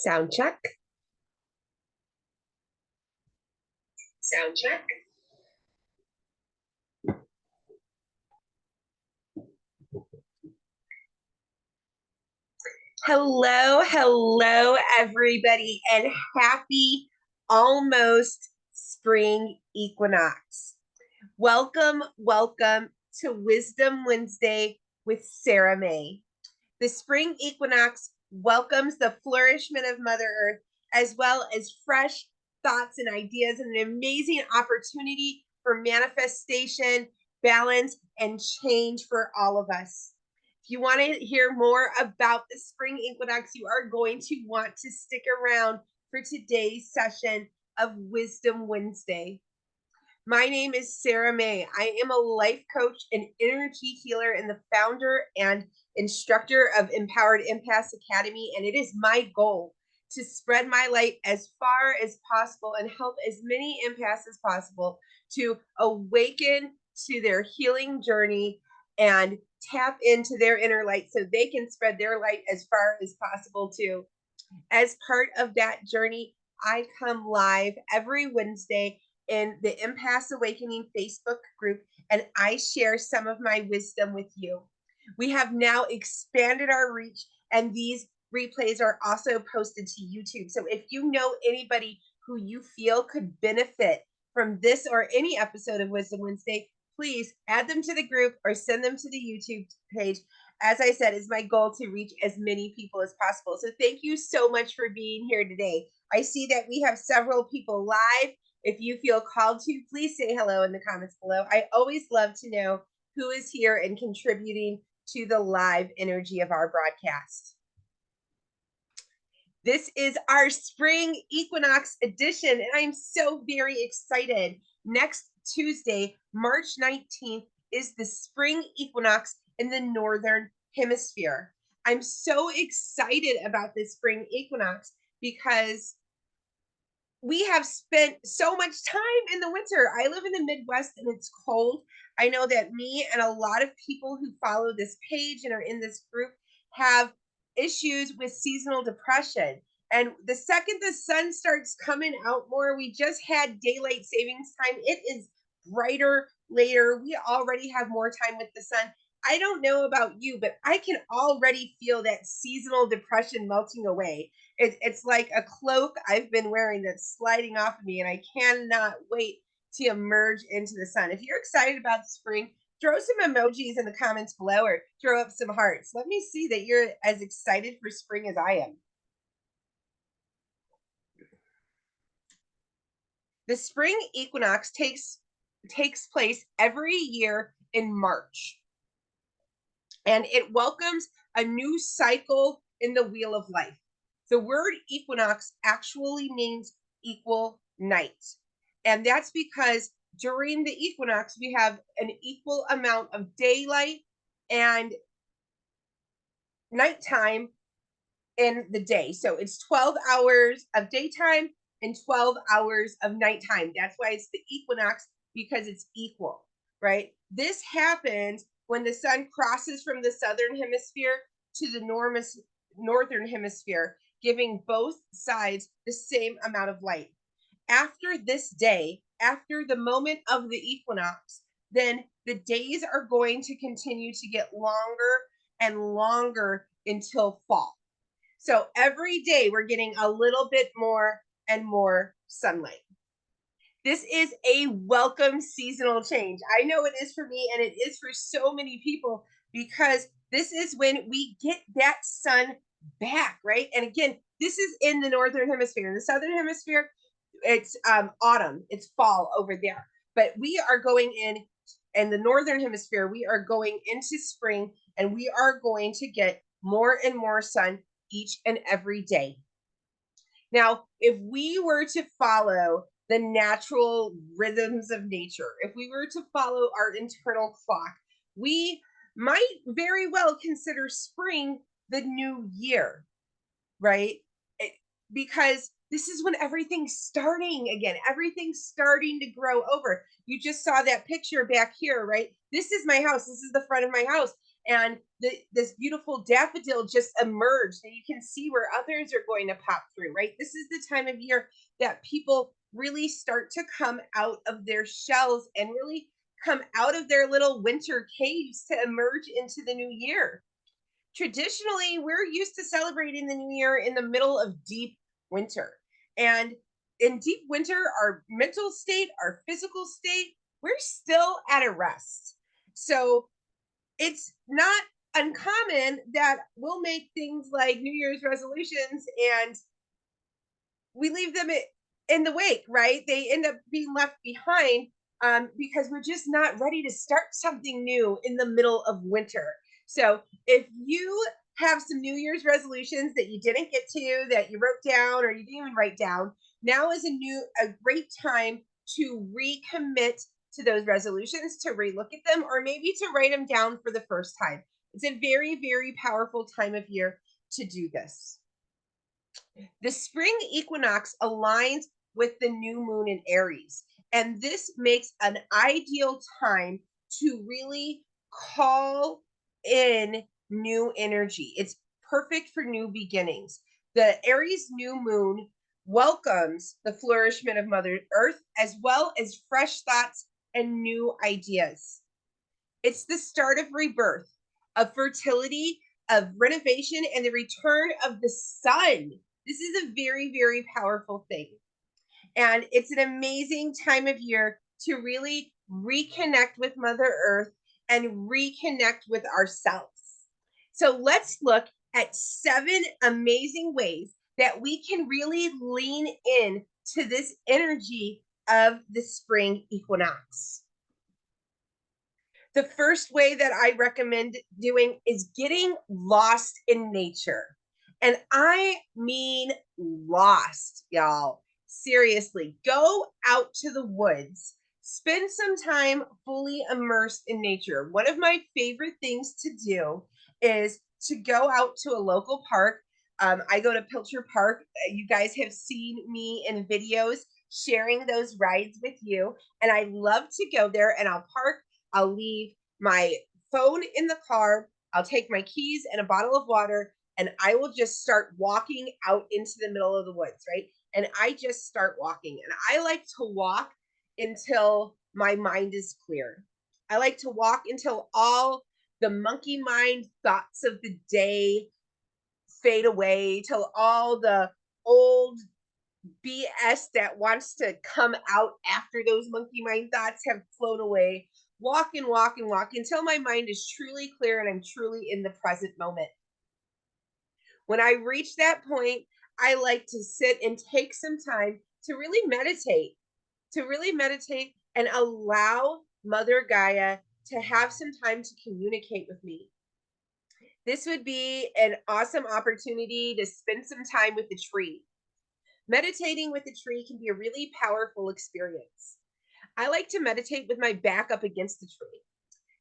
Sound check. Sound check. Hello, everybody, and happy almost spring equinox. Welcome to Wisdom Wednesday with Sara Mae. The spring equinox welcomes the flourishment of Mother Earth, as well as fresh thoughts and ideas, and an amazing opportunity for manifestation, balance, and change for all of us. If you want to hear more about the spring equinox, you are going to want to stick around for today's session of Wisdom Wednesday. My name is Sara Mae. I am a life coach and energy healer and the founder and instructor of Empowered Empaths Academy. And it is my goal to spread my light as far as possible and help as many empaths as possible to awaken to their healing journey and tap into their inner light so they can spread their light as far as possible too. As part of that journey, I come live every Wednesday in the Empaths Awakening Facebook group, and I share some of my wisdom with you. We have now expanded our reach, and these replays are also posted to YouTube. So if you know anybody who you feel could benefit from this or any episode of Wisdom Wednesday, please add them to the group or send them to the YouTube page. As I said, it's my goal to reach as many people as possible. So thank you so much for being here today. I see that we have several people live. If you feel called to, please say hello in the comments below. I always love to know who is here and contributing to the live energy of our broadcast. This is our spring equinox edition, and I'm so very excited. Next Tuesday, March 19th, is the spring equinox in the Northern Hemisphere. I'm so excited about this spring equinox because we have spent so much time in the winter. I live in the Midwest and it's cold. I know that me and a lot of people who follow this page and are in this group have issues with seasonal depression. And the second the sun starts coming out more, we just had daylight savings time. It is brighter later. We already have more time with the sun. I don't know about you, but I can already feel that seasonal depression melting away. It's like a cloak I've been wearing that's sliding off of me, and I cannot wait to emerge into the sun. If you're excited about spring, throw some emojis in the comments below or throw up some hearts. Let me see that you're as excited for spring as I am. The spring equinox takes place every year in March, and it welcomes a new cycle in the wheel of life. The word equinox actually means equal night. And that's because during the equinox, we have an equal amount of daylight and nighttime in the day. So it's 12 hours of daytime and 12 hours of nighttime. That's why it's the equinox, because it's equal, right? This happens when the sun crosses from the southern hemisphere to the northern hemisphere, giving both sides the same amount of light. After this day, after the moment of the equinox, then the days are going to continue to get longer and longer until fall. So every day we're getting a little bit more and more sunlight. This is a welcome seasonal change. I know it is for me, and it is for so many people, because this is when we get that sun back, right? And again, this is in the northern hemisphere. In the southern hemisphere, it's autumn, it's fall over there. But we are going in the northern hemisphere, we are going into spring, and we are going to get more and more sun each and every day. Now, if we were to follow the natural rhythms of nature, if we were to follow our internal clock, we might very well consider spring the new year, right? Because this is when everything's starting again. Everything's starting to grow over. You just saw that picture back here, right? This is my house. This is the front of my house. And this beautiful daffodil just emerged, and you can see where others are going to pop through, right? This is the time of year that people really start to come out of their shells and really come out of their little winter caves to emerge into the new year. Traditionally, we're used to celebrating the new year in the middle of deep winter. And in deep winter, our mental state, our physical state, we're still at a rest. So it's not uncommon that we'll make things like New Year's resolutions and we leave them in the wake, right? They end up being left behind because we're just not ready to start something new in the middle of winter. So if you have some New Year's resolutions that you didn't get to, that you wrote down or you didn't even write down, now is a great time to recommit to those resolutions, to relook at them, or maybe to write them down for the first time. It's a very, very powerful time of year to do this. The spring equinox aligns with the new moon in Aries, and this makes an ideal time to really call in new energy. It's perfect for new beginnings. The Aries new moon welcomes the flourishment of Mother Earth as well as fresh thoughts and new ideas. It's the start of rebirth, of fertility, of renovation, and the return of the sun. This is a very, very powerful thing. And it's an amazing time of year to really reconnect with Mother Earth and reconnect with ourselves. So let's look at 7 amazing ways that we can really lean in to this energy of the spring equinox. The first way that I recommend doing is getting lost in nature. And I mean lost, y'all. Seriously, go out to the woods. Spend some time fully immersed in nature. One of my favorite things to do is to go out to a local park. I go to Pilcher Park. You guys have seen me in videos sharing those rides with you. And I love to go there and I'll park. I'll leave my phone in the car. I'll take my keys and a bottle of water, and I will just start walking out into the middle of the woods, right? And I just start walking. And I like to walk until my mind is clear. I like to walk until all the monkey mind thoughts of the day fade away, till all the old BS that wants to come out after those monkey mind thoughts have flown away. Walk and walk and walk until my mind is truly clear and I'm truly in the present moment. When I reach that point, I like to sit and take some time to really meditate and allow Mother Gaia to have some time to communicate with me. This would be an awesome opportunity to spend some time with the tree. Meditating with a tree can be a really powerful experience. I like to meditate with my back up against the tree.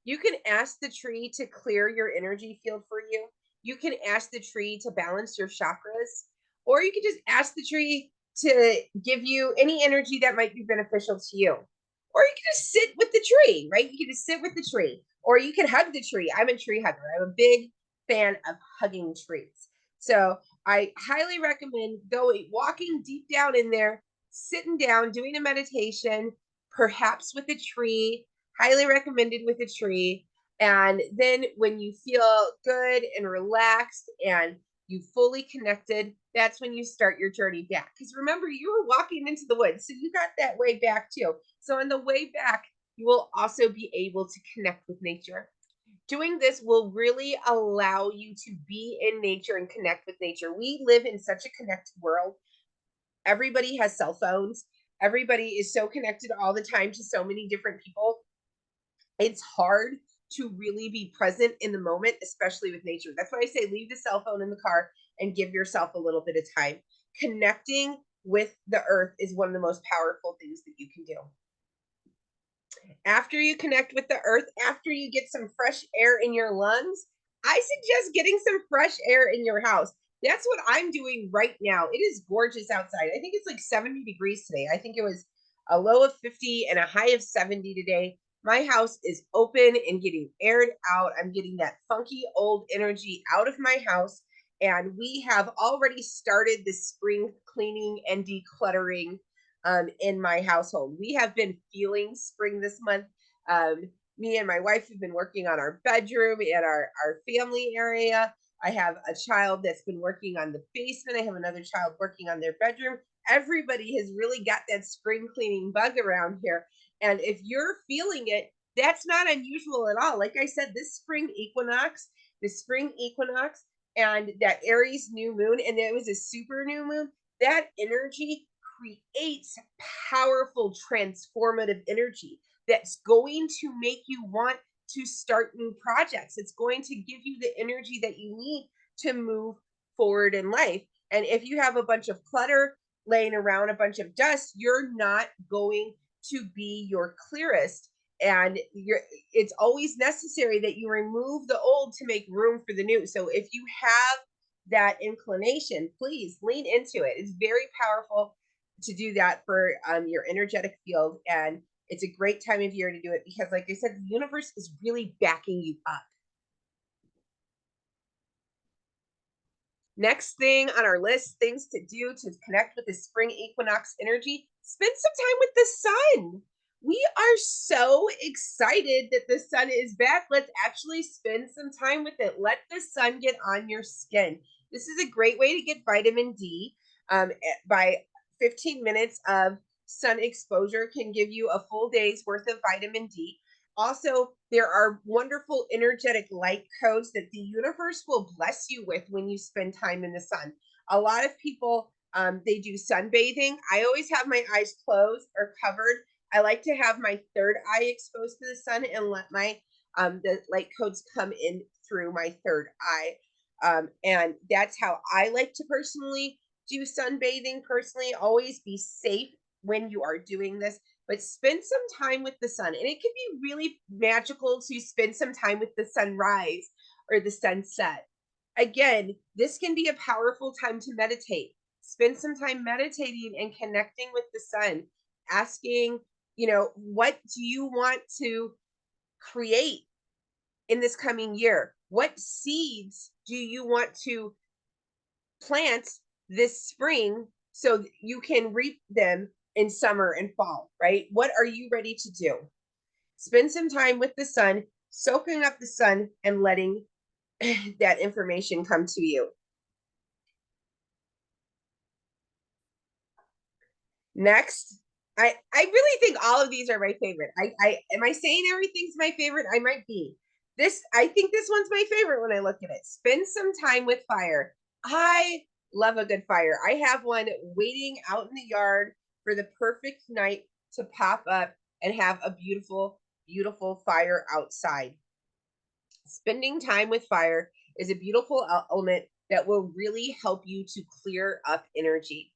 You can ask the tree to clear your energy field for you. You can ask the tree to balance your chakras, or you can just ask the tree to give you any energy that might be beneficial to you. Or you can just sit with the tree, right? You can just sit with the tree, or you can hug the tree. I'm a tree hugger. I'm a big fan of hugging trees. So I highly recommend going walking deep down in there, sitting down, doing a meditation, perhaps with a tree. Highly recommended with a tree. And then when you feel good and relaxed and you fully connected, that's when you start your journey back. Because remember, you were walking into the woods, so you got that way back too. So on the way back, you will also be able to connect with nature. Doing this will really allow you to be in nature and connect with nature. We live in such a connected world. Everybody has cell phones. Everybody is so connected all the time to so many different people. It's hard to really be present in the moment, especially with nature. That's why I say leave the cell phone in the car and give yourself a little bit of time. Connecting with the earth is one of the most powerful things that you can do. After you connect with the earth, after you get some fresh air in your lungs, I suggest getting some fresh air in your house. That's what I'm doing right now. It is gorgeous outside. I think it's like 70 degrees today. I think it was a low of 50 and a high of 70 today. My house is open and getting aired out. I'm getting that funky old energy out of my house. And we have already started the spring cleaning and decluttering in my household. We have been feeling spring this month. Me and my wife have been working on our bedroom and our family area. I have a child that's been working on the basement. I have another child working on their bedroom. Everybody has really got that spring cleaning bug around here. And if you're feeling it, that's not unusual at all. Like I said, the spring equinox, and that Aries new moon, and it was a super new moon, that energy creates powerful transformative energy that's going to make you want to start new projects. It's going to give you the energy that you need to move forward in life. And if you have a bunch of clutter laying around, a bunch of dust, you're not going to be your clearest. And it's always necessary that you remove the old to make room for the new. So if you have that inclination, please lean into it. It's very powerful to do that for your energetic field. And it's a great time of year to do it because, like I said, the universe is really backing you up. Next thing on our list, things to do to connect with the spring equinox energy, spend some time with the sun. We are so excited that the sun is back. Let's actually spend some time with it. Let the sun get on your skin. This is a great way to get vitamin D. By 15 minutes of sun exposure can give you a full day's worth of vitamin D. Also, there are wonderful energetic light codes that the universe will bless you with when you spend time in the sun. A lot of people, they do sunbathing. I always have my eyes closed or covered. I like to have my third eye exposed to the sun and let my the light codes come in through my third eye. And that's how I like to personally do sunbathing. Personally, always be safe when you are doing this, but spend some time with the sun. And it can be really magical to spend some time with the sunrise or the sunset. Again, this can be a powerful time to meditate. Spend some time meditating and connecting with the sun, asking, what do you want to create in this coming year? What seeds do you want to plant this spring so you can reap them in summer and fall, right? What are you ready to do? Spend some time with the sun, soaking up the sun and letting that information come to you. Next, I really think all of these are my favorite. I am I saying everything's my favorite? I might be. I think this one's my favorite when I look at it. Spend some time with fire. I love a good fire. I have one waiting out in the yard for the perfect night to pop up and have a beautiful, beautiful fire outside. Spending time with fire is a beautiful element that will really help you to clear up energy.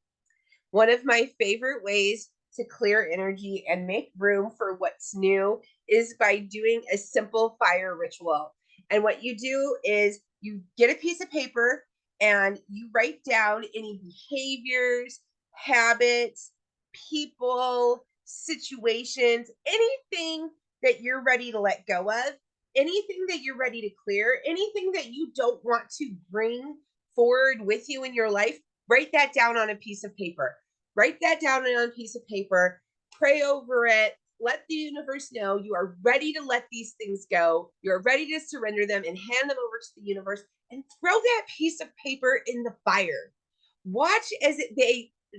One of my favorite ways to clear energy and make room for what's new is by doing a simple fire ritual. And what you do is you get a piece of paper and you write down any behaviors, habits, people, situations, anything that you're ready to let go of, anything that you're ready to clear, anything that you don't want to bring forward with you in your life. Write that down on a piece of paper. Write that down on a piece of paper, pray over it, let the universe know you are ready to let these things go. You're ready to surrender them and hand them over to the universe and throw that piece of paper in the fire. Watch as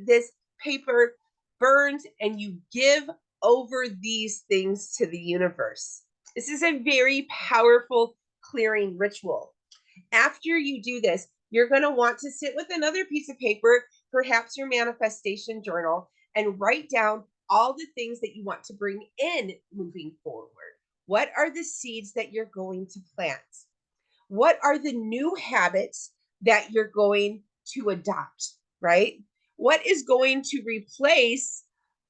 this paper burns and you give over these things to the universe. This is a very powerful clearing ritual. After you do this, you're going to want to sit with another piece of paper, perhaps your manifestation journal, and write down all the things that you want to bring in moving forward. What are the seeds that you're going to plant? What are the new habits that you're going to adopt, right? What is going to replace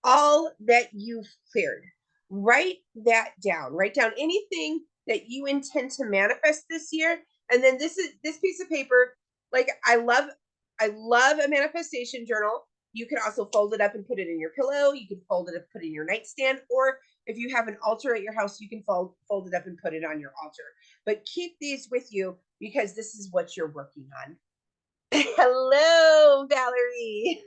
all that you've cleared? Write that down. Write down anything that you intend to manifest this year. And then this piece of paper, like I love a manifestation journal. You can also fold it up and put it in your pillow. You can fold it up, put it in your nightstand, or If you have an altar at your house, you can fold it up and put it on your altar. But keep these with you because this is what you're working on. Hello, Valerie.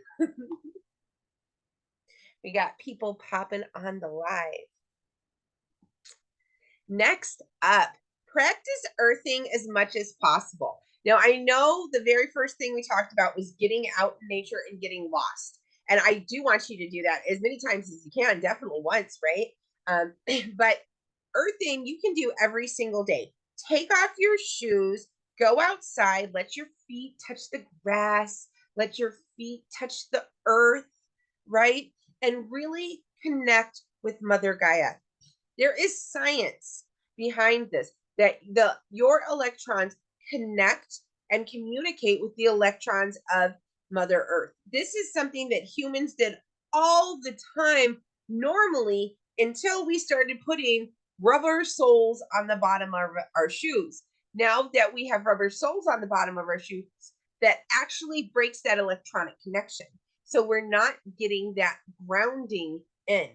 We got people popping on the live. Next up, practice earthing as much as possible. Now, I know the very first thing we talked about was getting out in nature and getting lost. And I do want you to do that as many times as you can, definitely once, right? But earthing you can do every single day. Take off your shoes, go outside, let your feet touch the grass, let your feet touch the earth, right? And really connect with Mother Gaia. There is science behind this that your electrons connect and communicate with the electrons of Mother Earth. This is something that humans did all the time normally until we started putting rubber soles on the bottom of our shoes. Now that we have rubber soles on the bottom of our shoes, that actually breaks that electronic connection. So we're not getting that grounding in.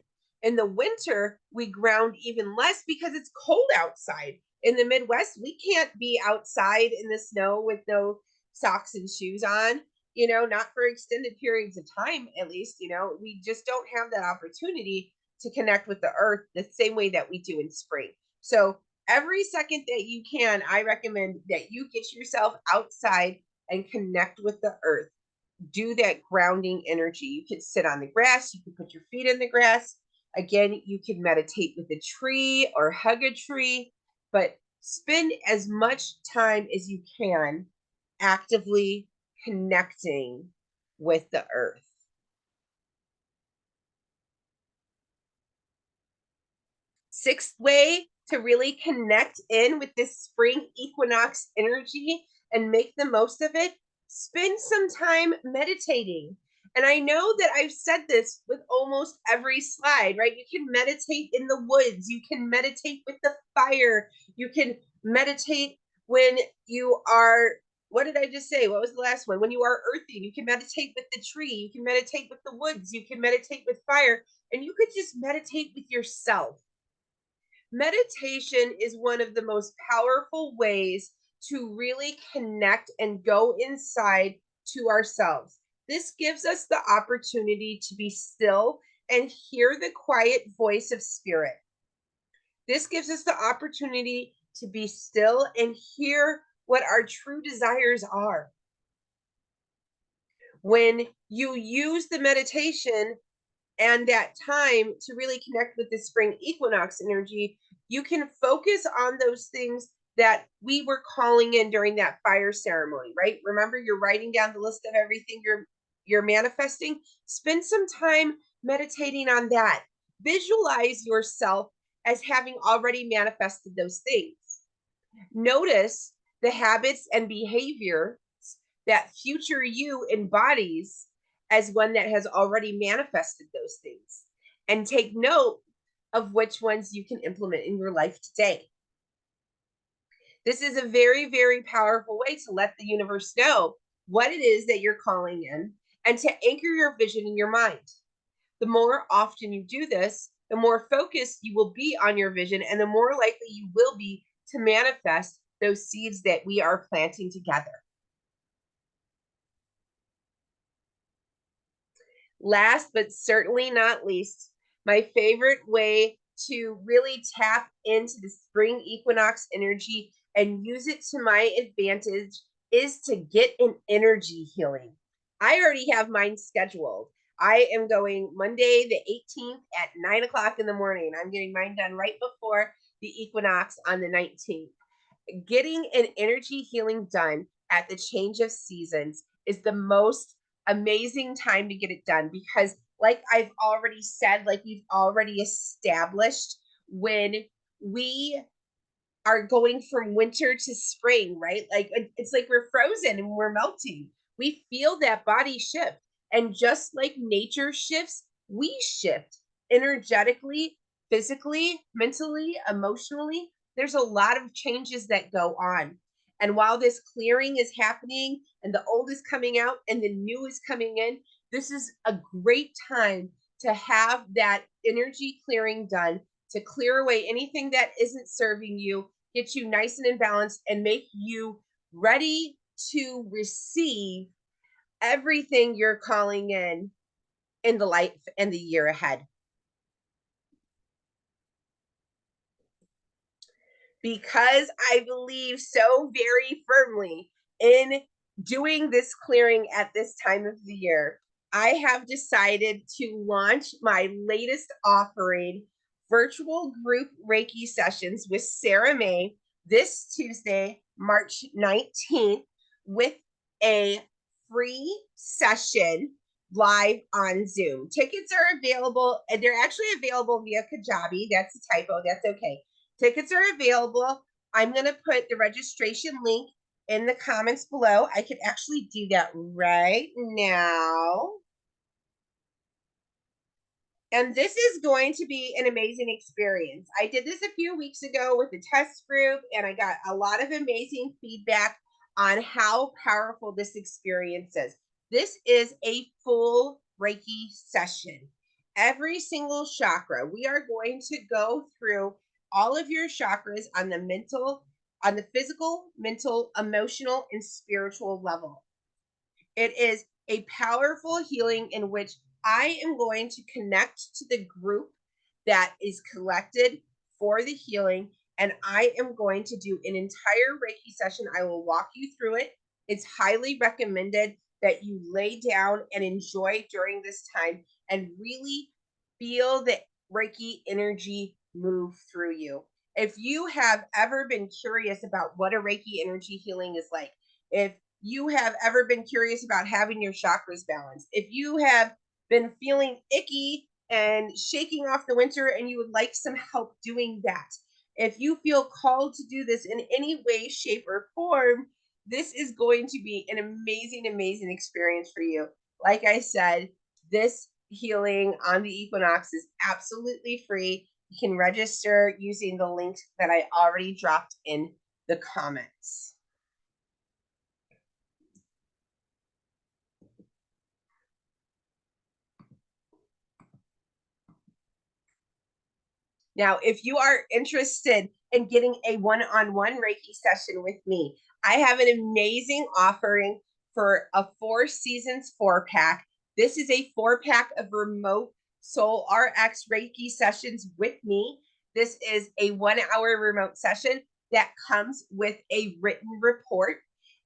In the winter, we ground even less because it's cold outside. In the Midwest, we can't be outside in the snow with no socks and shoes on, not for extended periods of time, at least, we just don't have that opportunity to connect with the earth the same way that we do in spring. So every second that you can, I recommend that you get yourself outside and connect with the earth. Do that grounding energy. You could sit on the grass, you could put your feet in the grass. Again, you can meditate with a tree or hug a tree, but spend as much time as you can actively connecting with the earth. Sixth way to really connect in with this spring equinox energy and make the most of it, spend some time meditating. And I know that I've said this with almost every slide, right? You can meditate in the woods, you can meditate with the fire, you can meditate when you are, what did I just say? What was the last one? When you are earthing, you can meditate with the tree, you can meditate with the woods, you can meditate with fire, and you could just meditate with yourself. Meditation is one of the most powerful ways to really connect and go inside to ourselves. This gives us the opportunity to be still and hear the quiet voice of spirit. This gives us the opportunity to be still and hear what our true desires are. When you use the meditation and that time to really connect with the spring equinox energy, you can focus on those things that we were calling in during that fire ceremony, right? Remember, you're writing down the list of everything you're manifesting. Spend some time meditating on that. Visualize yourself as having already manifested those things. Notice the habits and behavior that future you embodies as one that has already manifested those things, and take note of which ones you can implement in your life today. This is a very, very powerful way to let the universe know what it is that you're calling in and to anchor your vision in your mind. The more often you do this, the more focused you will be on your vision and the more likely you will be to manifest those seeds that we are planting together. Last but certainly not least, my favorite way to really tap into the spring equinox energy and use it to my advantage is to get an energy healing. I already have mine scheduled. I am going Monday the 18th at 9 o'clock in the morning. I'm getting mine done right before the equinox on the 19th. Getting an energy healing done at the change of seasons is the most amazing time to get it done because, like I've already said, like we've already established, when we are going from winter to spring, right? Like it's like we're frozen and we're melting. We feel that body shift. And just like nature shifts, we shift energetically, physically, mentally, emotionally. There's a lot of changes that go on. And while this clearing is happening and the old is coming out and the new is coming in, this is a great time to have that energy clearing done to clear away anything that isn't serving you, get you nice and in balance, and make you ready to receive everything you're calling in the life and the year ahead. Because I believe so very firmly in doing this clearing at this time of the year, I have decided to launch my latest offering, virtual group Reiki sessions with Sara Mae, this Tuesday, March 19th, with a free session live on Zoom. Tickets are available, and they're actually available via Kajabi. That's a typo. That's okay. Tickets are available. I'm going to put the registration link in the comments below. I can actually do that right now. And this is going to be an amazing experience. I did this a few weeks ago with the test group, and I got a lot of amazing feedback on how powerful this experience is. This is a full Reiki session. Every single chakra, we are going to go through all of your chakras on the mental, on the physical, mental, emotional, and spiritual level. It is a powerful healing in which I am going to connect to the group that is collected for the healing. And I am going to do an entire Reiki session. I will walk you through it. It's highly recommended that you lay down and enjoy during this time and really feel the Reiki energy move through you. If you have ever been curious about what a Reiki energy healing is like, if you have ever been curious about having your chakras balanced, if you have been feeling icky and shaking off the winter and you would like some help doing that, if you feel called to do this in any way, shape, or form, this is going to be an amazing, amazing experience for you. Like I said, this healing on the Equinox is absolutely free. You can register using the link that I already dropped in the comments. Now, if you are interested in getting a one-on-one Reiki session with me, I have an amazing offering for a 4 seasons 4-pack. This is a 4-pack of remote Soul RX Reiki sessions with me. This is a 1-hour remote session that comes with a written report,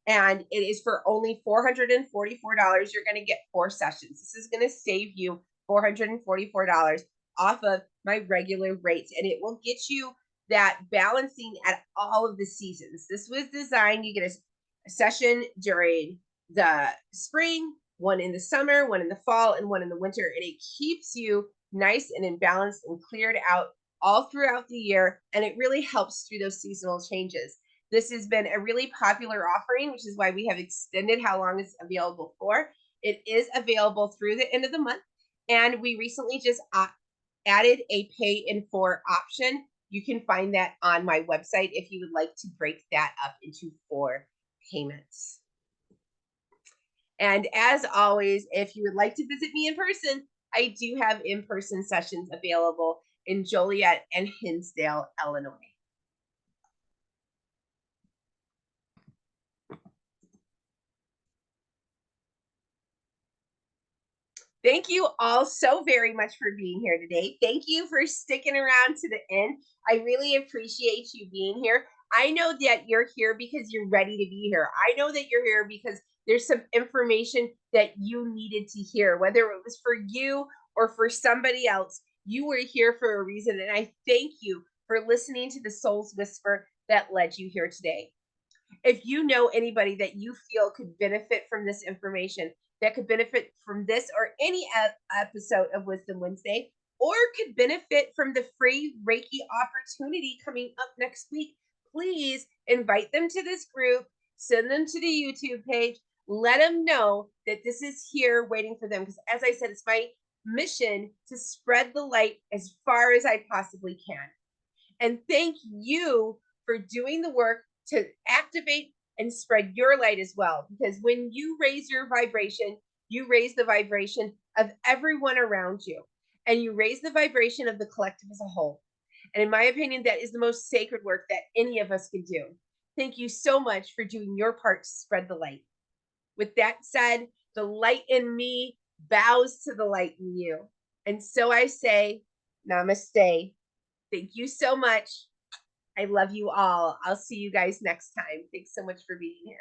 and it is for only $444. You're going to get 4 sessions. This is going to save you $444 off of my regular rates, and it will get you that balancing at all of the seasons. This was designed, you get a session during the spring, one in the summer, one in the fall, and one in the winter, and it keeps you nice and in balance and cleared out all throughout the year, and it really helps through those seasonal changes. This has been a really popular offering, which is why we have extended how long it's available for. It is available through the end of the month, and we recently just added a pay in 4 option. You can find that on my website if you would like to break that up into 4 payments. And as always, if you would like to visit me in person, I do have in-person sessions available in Joliet and Hinsdale, Illinois. Thank you all so very much for being here today. Thank you for sticking around to the end. I really appreciate you being here. I know that you're here because you're ready to be here. I know that you're here because there's some information that you needed to hear, whether it was for you or for somebody else. You were here for a reason, and I thank you for listening to the Soul's Whisper that led you here today. If you know anybody that you feel could benefit from this information, that could benefit from this or any episode of Wisdom Wednesday, or could benefit from the free Reiki opportunity coming up next week, please invite them to this group, send them to the YouTube page, let them know that this is here waiting for them. Because as I said, it's my mission to spread the light as far as I possibly can. And thank you for doing the work to activate and spread your light as well. Because when you raise your vibration, you raise the vibration of everyone around you, and you raise the vibration of the collective as a whole. And in my opinion, that is the most sacred work that any of us can do. Thank you so much for doing your part to spread the light. With that said, the light in me bows to the light in you. And so I say, namaste. Thank you so much. I love you all. I'll see you guys next time. Thanks so much for being here.